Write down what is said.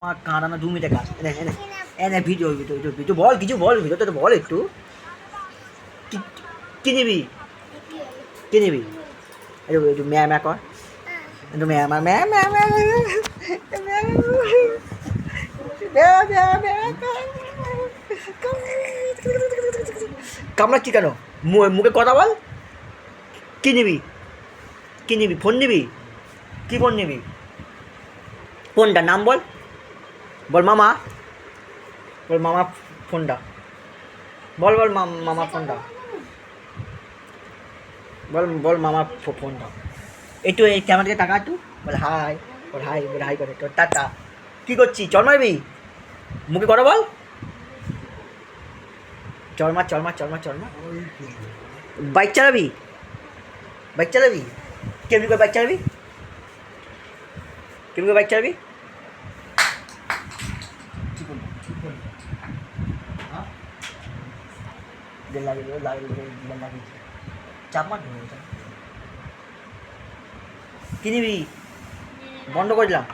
আমার কাঁদানো 2 মিনিটের কাজ। এনে এনে এনে ভিডিও ভিডিও বল, কিছু বল, ভিডিওতে তো বল একটু। কি নিবি? কি নিবি? একটু ম্যা ম্যা কর, একটু ম্যা ম্যা ম্যা ম্যা ম্যা কামড়াচ্ছি কেন? মুখে কথা বল। কি নিবি? কি নিবি? ফোন নিবি? কি ফোন নিবি? ফোনটার নাম বল। বল মামা, বল মামা ফোনটা বল, বল মামা ফোনটা বল, বল মামা ফোনটা। একটু এই ক্যামেরাকে টাকা একটু, বল হাই, বল হাই, বল হাই করে তোর টাটা। কী করছিস? চল মারবি? মুখে কথা বল। চল মার, চল মার, চল মার, চল মার। বাইক চালাবি? বাইক চালাবি? কেমনি করে বাইক চালাবি? কেমনি করে বাইক চালাবি? চাপ মার। কি নিবি? বন্ধ করে দিলাম।